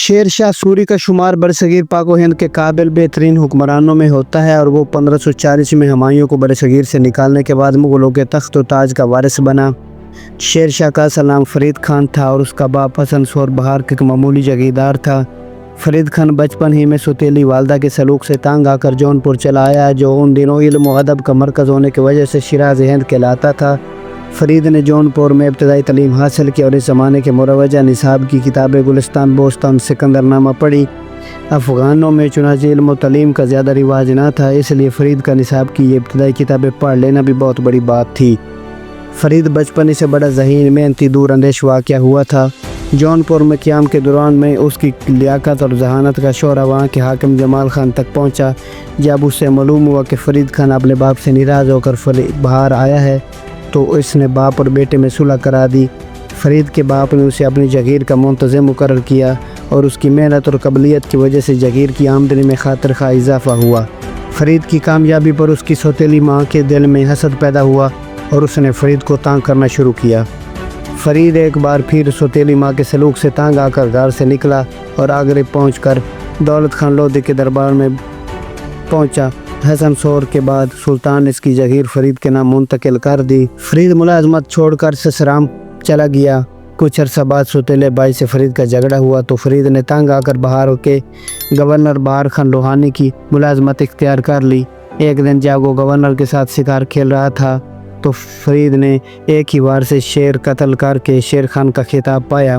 شیر شاہ سوری کا شمار برصغیر پاک و ہند کے قابل بہترین حکمرانوں میں ہوتا ہے اور وہ 1540 میں ہمایوں کو برصغیر سے نکالنے کے بعد مغلوں کے تخت و تاج کا وارث بنا۔ شیر شاہ کا اصل نام فرید خان تھا اور اس کا باپ حسن سور بہار کا ایک معمولی جگیردار تھا۔ فرید خان بچپن ہی میں سوتیلی والدہ کے سلوک سے تانگ آ کر جونپور چلا آیا، جو ان دنوں علم و ادب کا مرکز ہونے کی وجہ سے شیراز ہند کہلاتا تھا۔ فرید نے جونپور میں ابتدائی تعلیم حاصل کی اور اس زمانے کے مروجہ نصاب کی کتابیں گلستان بوستان سکندر نامہ پڑھی۔ افغانوں میں چنانچہ علم و تعلیم کا زیادہ رواج نہ تھا، اس لیے فرید کا نصاب کی یہ ابتدائی کتابیں پڑھ لینا بھی بہت بڑی بات تھی۔ فرید بچپن سے بڑا ذہین محنتی دور اندیش واقعہ ہوا تھا۔ جونپور میں قیام کے دوران میں اس کی لیاقت اور ذہانت کا شعرہ وہاں کے حاکم جمال خان تک پہنچا۔ جب اس سے معلوم ہوا کہ فرید خان اپنے باپ سے ناراض ہو کر باہر آیا ہے تو اس نے باپ اور بیٹے میں صلح کرا دی۔ فرید کے باپ نے اسے اپنی جگیر کا منتظم مقرر کیا اور اس کی محنت اور قابلیت کی وجہ سے جگیر کی آمدنی میں خاطر خواہ اضافہ ہوا۔ فرید کی کامیابی پر اس کی سوتیلی ماں کے دل میں حسد پیدا ہوا اور اس نے فرید کو تانگ کرنا شروع کیا۔ فرید ایک بار پھر سوتیلی ماں کے سلوک سے تانگ آ کر گھر سے نکلا اور آگرے پہنچ کر دولت خان لودھی کے دربار میں پہنچا۔ حسن سور کے بعد سلطان نے اس کی جگیر فرید کے نام منتقل کر دی۔ فرید ملازمت چھوڑ کر سسرام چلا گیا۔ کچھ عرصہ بعد سوتیلے بھائی سے فرید کا جھگڑا ہوا تو فرید نے تنگ آ کر بہار کے گورنر بہار خان لوہانی کی ملازمت اختیار کر لی۔ ایک دن جب وہ گورنر کے ساتھ شکار کھیل رہا تھا تو فرید نے ایک ہی وار سے شیر قتل کر کے شیر خان کا خطاب پایا۔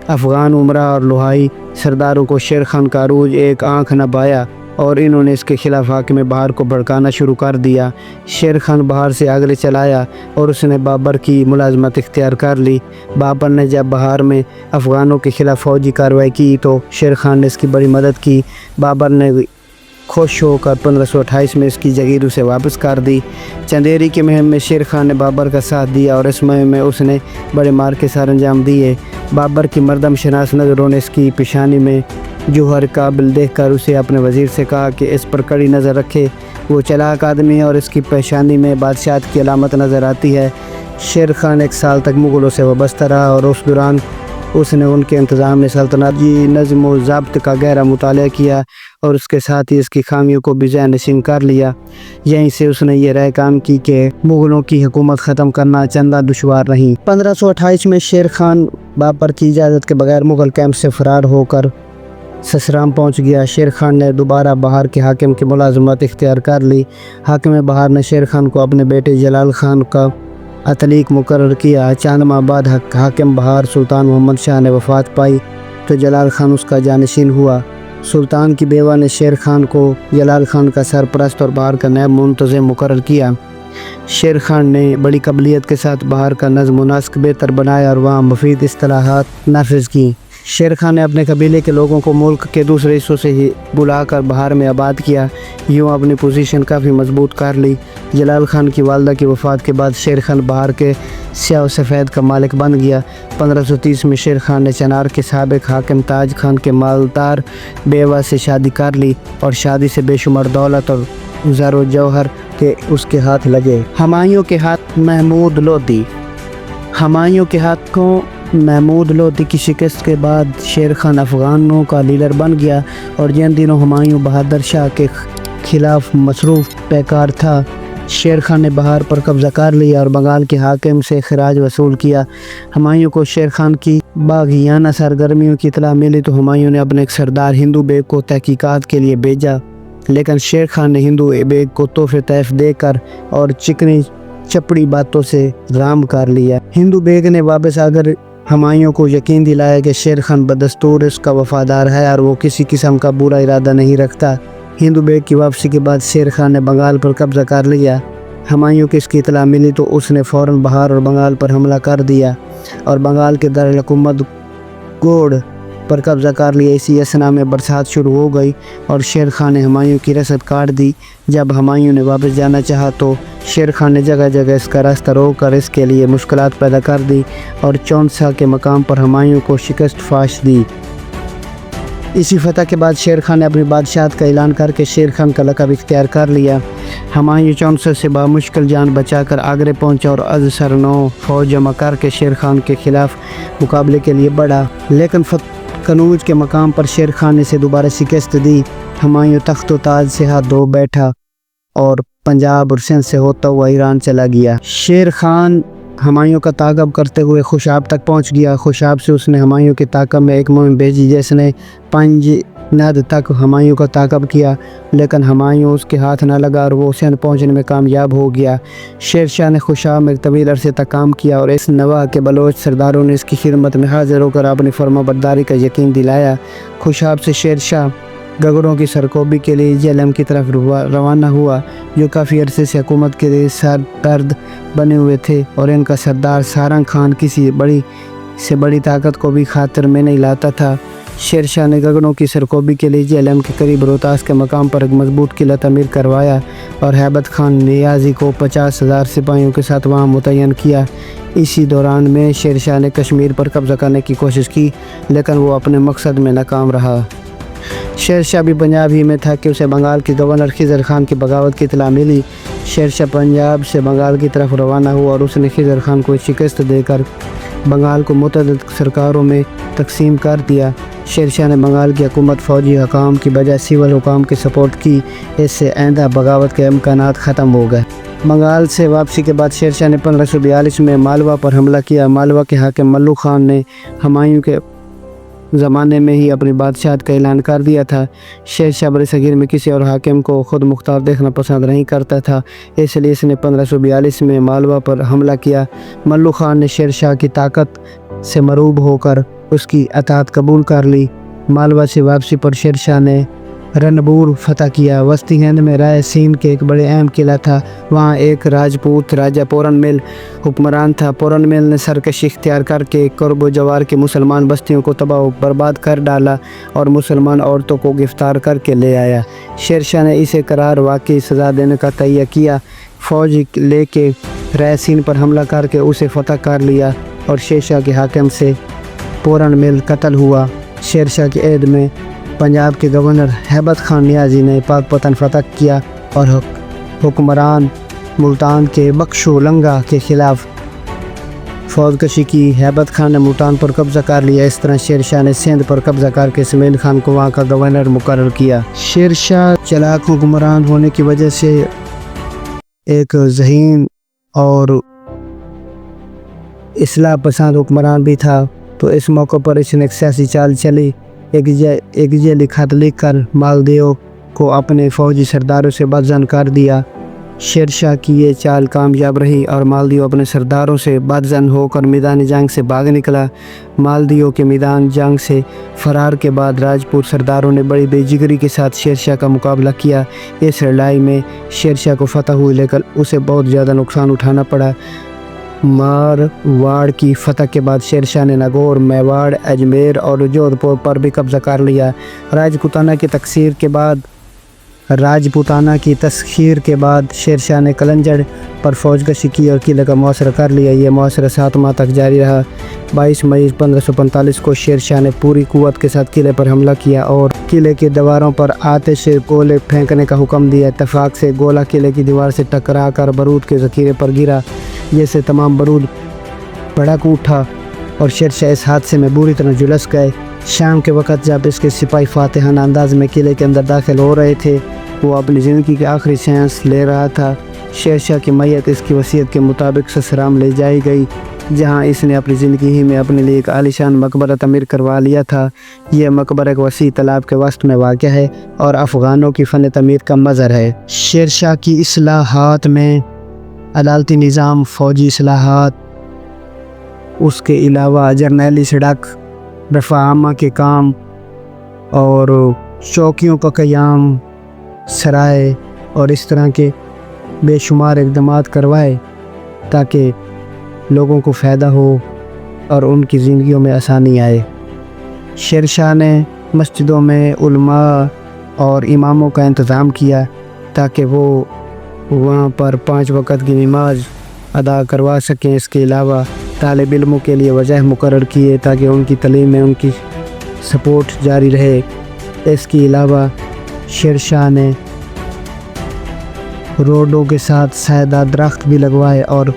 افغان عمرہ اور لوہائی سرداروں کو شیر خان کا عروج ایک آنکھ نہ پایا اور انہوں نے اس کے خلاف حاکم بہار کو بھڑکانا شروع کر دیا۔ شیر خان بہار سے آگرے چلایا اور اس نے بابر کی ملازمت اختیار کر لی۔ بابر نے جب بہار میں افغانوں کے خلاف فوجی کارروائی کی تو شیر خان نے اس کی بڑی مدد کی۔ بابر نے خوش ہو کر 1528 میں اس کی جگیر اسے واپس کر دی۔ چندیری کی مہم میں شیر خان نے بابر کا ساتھ دیا اور اس مہم میں اس نے بڑے مار کے سر انجام دیے۔ بابر کی مردم شناس نظروں نے اس کی پیشانی میں جوہر قابل دیکھ کر اسے اپنے وزیر سے کہا کہ اس پر کڑی نظر رکھے، وہ چلاک آدمی ہے اور اس کی پیشانی میں بادشاہت کی علامت نظر آتی ہے۔ شیر خان 1 سال تک مغلوں سے وابستہ رہا اور اس دوران اس نے ان کے انتظام سلطنت کی نظم و ضبط کا گہرا مطالعہ کیا اور اس کے ساتھ ہی اس کی خامیوں کو بھی ذہن نشین کر لیا۔ یہیں سے اس نے یہ رائے قائم کی کہ مغلوں کی حکومت ختم کرنا چندہ دشوار نہیں۔ 1528 میں شیر خان بابر کی اجازت کے بغیر مغل کیمپ سے فرار ہو کر سسرام پہنچ گیا۔ شیر خان نے دوبارہ بہار کے حاکم کی ملازمت اختیار کر لی۔ حاکم بہار نے شیر خان کو اپنے بیٹے جلال خان کا عطلیق مقرر کیا۔ چند ماہ بعد حاکم بہار سلطان محمد شاہ نے وفات پائی تو جلال خان اس کا جانشین ہوا۔ سلطان کی بیوہ نے شیر خان کو جلال خان کا سرپرست اور بہار کا نائب منتظم مقرر کیا۔ شیر خان نے بڑی قابلیت کے ساتھ بہار کا نظم و نسق بہتر بنایا اور وہاں مفید اصلاحات نافذ کی۔ شیر خان نے اپنے قبیلے کے لوگوں کو ملک کے دوسرے حصوں سے ہی بلا کر بہار میں آباد کیا، یوں اپنی پوزیشن کافی مضبوط کر لی۔ جلال خان کی والدہ کی وفات کے بعد شیر خان بہار کے سیاہ و سفید کا مالک بن گیا۔ 1530 میں شیر خان نے چنار کے سابق حاکم تاج خان کے مالدار بیوہ سے شادی کر لی اور شادی سے بے شمار دولت اور زر و جوہر کے اس کے ہاتھ لگے۔ ہمایوں کے ہاتھ محمود لودھی۔ ہمایوں کے ہاتھوں محمود لودھی کی شکست کے بعد شیر خان افغانوں کا لیڈر بن گیا اور جن دنوں ہمایوں بہادر شاہ کے خلاف مصروف پیکار تھا، شیر خان نے بہار پر قبضہ کر لیا اور بنگال کے حاکم سے خراج وصول کیا۔ ہمایوں کو شیر خان کی باغیانہ سرگرمیوں کی اطلاع ملی تو ہمایوں نے اپنے ایک سردار ہندو بیگ کو تحقیقات کے لیے بھیجا، لیکن شیر خان نے ہندو بیگ کو تحفے طیف دے کر اور چکنی چپڑی باتوں سے رام کر لیا۔ ہندو بیگ نے واپس آ کر ہمایوں کو یقین دلایا کہ شیر خان بدستور اس کا وفادار ہے اور وہ کسی قسم کا برا ارادہ نہیں رکھتا۔ ہندو بیگ کی واپسی کے بعد شیر خان نے بنگال پر قبضہ کر لیا۔ ہمایوں کو اس کی اطلاع ملی تو اس نے فوراً بہار اور بنگال پر حملہ کر دیا اور بنگال کے دارالحکومت گوڑ پر قبضہ کر لیا۔ اسی اثنا میں برسات شروع ہو گئی اور شیر خان نے ہمایوں کی رسد کاٹ دی۔ جب ہمایوں نے واپس جانا چاہا تو شیر خان نے جگہ جگہ اس کا راستہ روک کر اس کے لیے مشکلات پیدا کر دی اور چونسا کے مقام پر ہمایوں کو شکست فاش دی۔ اسی فتح کے بعد شیر خان نے اپنی بادشاہت کا اعلان کر کے شیر خان کا لقب اختیار کر لیا۔ ہمایوں چونسا سے بامشکل جان بچا کر آگرے پہنچا اور از سر 9 فوج جمع کر کے شیر خان کے خلاف مقابلے کے لیے بڑھا، لیکن کنوج کے مقام پر شیر خان نے اسے دوبارہ شکست دی۔ ہمایوں تخت و تاج سے ہاتھ دھو بیٹھا اور پنجاب اور سندھ سے ہوتا ہوا ایران چلا گیا۔ شیر خان ہمایوں کا تعاقب کرتے ہوئے خوشاب تک پہنچ گیا۔ خوشاب سے اس نے ہمایوں کے تعاقب میں ایک مہم بھیجی جس نے پنجند تک ہمایوں کا تعاقب کیا، لیکن ہمایوں اس کے ہاتھ نہ لگا اور وہ سندھ پہنچنے میں کامیاب ہو گیا۔ شیر شاہ نے خوشاب میں طویل عرصے تک کام کیا اور اس نواح کے بلوچ سرداروں نے اس کی خدمت میں حاضر ہو کر اپنی فرما برداری کا یقین دلایا۔ خوشاب سے شیر شاہ گگروں کی سرکوبی کے لیے جہلم کی طرف روانہ ہوا، جو کافی عرصے سے حکومت کے لیے سردرد بنے ہوئے تھے، اور ان کا سردار سارنگ خان کسی بڑی طاقت کو بھی خاطر میں نہیں لاتا تھا۔ شیر شاہ نے گگروں کی سرکوبی کے لیے جہلم کے قریب روہتاس کے مقام پر ایک مضبوط قلعہ تعمیر کروایا اور ہیبت خان نیازی کو 50,000 سپاہیوں کے ساتھ وہاں متعین کیا۔ اسی دوران میں شیر شاہ نے کشمیر پر قبضہ کرنے کی کوشش کی، لیکن وہ اپنے مقصد میں ناکام رہا۔ شیر شاہ بھی پنجاب ہی میں تھا کہ اسے بنگال کے گورنر خضر خان کی بغاوت کی اطلاع ملی۔ شیر شاہ پنجاب سے بنگال کی طرف روانہ ہوا اور اس نے خضر خان کو شکست دے کر بنگال کو متعدد سرکاروں میں تقسیم کر دیا۔ شیر شاہ نے بنگال کی حکومت فوجی حکام کی بجائے سول حکام کی سپورٹ کی، اس سے آئندہ بغاوت کے امکانات ختم ہو گئے۔ بنگال سے واپسی کے بعد شیر شاہ نے 1542 میں مالوا پر حملہ کیا۔ مالوا کے حاکم ملو خان نے ہمایوں کے زمانے میں ہی اپنی بادشاہت کا اعلان کر دیا تھا۔ شیر شاہ برصغیر میں کسی اور حاکم کو خود مختار دیکھنا پسند نہیں کرتا تھا، اس لیے اس نے 1542 میں مالوا پر حملہ کیا۔ ملو خان نے شیر شاہ کی طاقت سے مرعوب ہو کر اس کی اطاعت قبول کر لی۔ مالوا سے واپسی پر شیر شاہ نے رنبور فتح کیا۔ وسطی ہند میں رائے سین کے ایک بڑے اہم قلعہ تھا، وہاں ایک راجپوت راجہ پورن مل حکمران تھا۔ پورن مل نے سرکشی اختیار کر کے قرب و جوار کے مسلمان بستیوں کو تباہ و برباد کر ڈالا اور مسلمان عورتوں کو گرفتار کر کے لے آیا۔ شیر شاہ نے اسے قرار واقعی سزا دینے کا تہیہ کیا، فوج لے کے رائے سین پر حملہ کر کے اسے فتح کر لیا اور شیر شاہ کے حاکم سے پورن مل قتل ہوا۔ شیر شاہ کے عہد میں پنجاب کے گورنر ہیبت خان نیازی نے پاک پتن فتح کیا اور حکمران ملتان کے بخشو لنگا کے خلاف فوج کشی کی۔ ہیبت خان نے ملتان پر قبضہ کر لیا۔ اس طرح شیر شاہ نے سندھ پر قبضہ کر کے سمید خان کو وہاں کا گورنر مقرر کیا۔ شیر شاہ چلاک حکمران ہونے کی وجہ سے ایک ذہین اور اصلاح پسند حکمران بھی تھا، تو اس موقع پر اس نے ایک سیاسی چال چلی۔ ایک ذیلی خط لکھ کر مالدیو کو اپنے فوجی سرداروں سے بدظن کر دیا۔ شیر شاہ کی یہ چال کامیاب رہی اور مالدیو اپنے سرداروں سے بدظن ہو کر میدان جنگ سے بھاگ نکلا۔ مالدیو کے میدان جنگ سے فرار کے بعد راجپوت سرداروں نے بڑی بے جگری کے ساتھ شیر شاہ کا مقابلہ کیا۔ اس لڑائی میں شیر شاہ کو فتح ہوئی، لیکن اسے بہت زیادہ نقصان اٹھانا پڑا۔ مارواڑ کی فتح کے بعد شیر شاہ نے ناگور، میواڑ، اجمیر اور جودھ پور پر بھی قبضہ کر لیا۔ راجپوتانہ کی تسخیر کے بعد شیر شاہ نے کلنجڑ پر فوج کشی کی اور قلعے کا محاصرہ کر لیا۔ یہ محاصرہ 7 ماہ تک جاری رہا۔ 22 مئی 1545 کو شیر شاہ نے پوری قوت کے ساتھ قلعے پر حملہ کیا اور قلعے کی دیواروں پر آتش سے گولے پھینکنے کا حکم دیا۔ اتفاق سے گولہ قلعے کی دیوار سے ٹکرا کر بارود کے ذخیرے پر گرا، جس سے تمام بارود بھڑک اٹھا اور شیر شاہ اس حادثے میں بری طرح جھلس گئے۔ شام کے وقت جب اس کے سپاہی فاتحانہ انداز میں قلعے کے اندر داخل ہو رہے تھے، وہ اپنی زندگی کے آخری سانس لے رہا تھا۔ شیر شاہ کی میت اس کی وصیت کے مطابق سسرام لے جائی گئی، جہاں اس نے اپنی زندگی ہی میں اپنے لیے ایک عالیشان مقبرہ تعمیر کروا لیا تھا۔ یہ مقبرہ ایک وسیع تالاب کے وسط میں واقع ہے اور افغانوں کی فن تعمیر کا مظہر ہے۔ شیر شاہ کی اصلاحات میں عدالتی نظام، فوجی اصلاحات، اس کے علاوہ جرنیلی سڑک، رفع عامہ کے کام اور چوکیوں کا قیام، سرائے اور اس طرح کے بے شمار اقدامات کروائے تاکہ لوگوں کو فائدہ ہو اور ان کی زندگیوں میں آسانی آئے۔ شیر شاہ نے مسجدوں میں علماء اور اماموں کا انتظام کیا تاکہ وہ وہاں پر 5 وقت کی نماز ادا کروا سکیں۔ اس کے علاوہ طالب علموں کے لیے وظائف مقرر کیے تاکہ ان کی تعلیم میں ان کی سپورٹ جاری رہے۔ اس کے علاوہ شیر شاہ نے روڈوں کے ساتھ سایہ درخت بھی لگوائے اور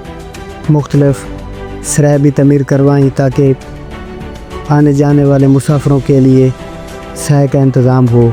مختلف سرائے بھی تعمیر کروائیں تاکہ آنے جانے والے مسافروں کے لیے سائے کا انتظام ہو۔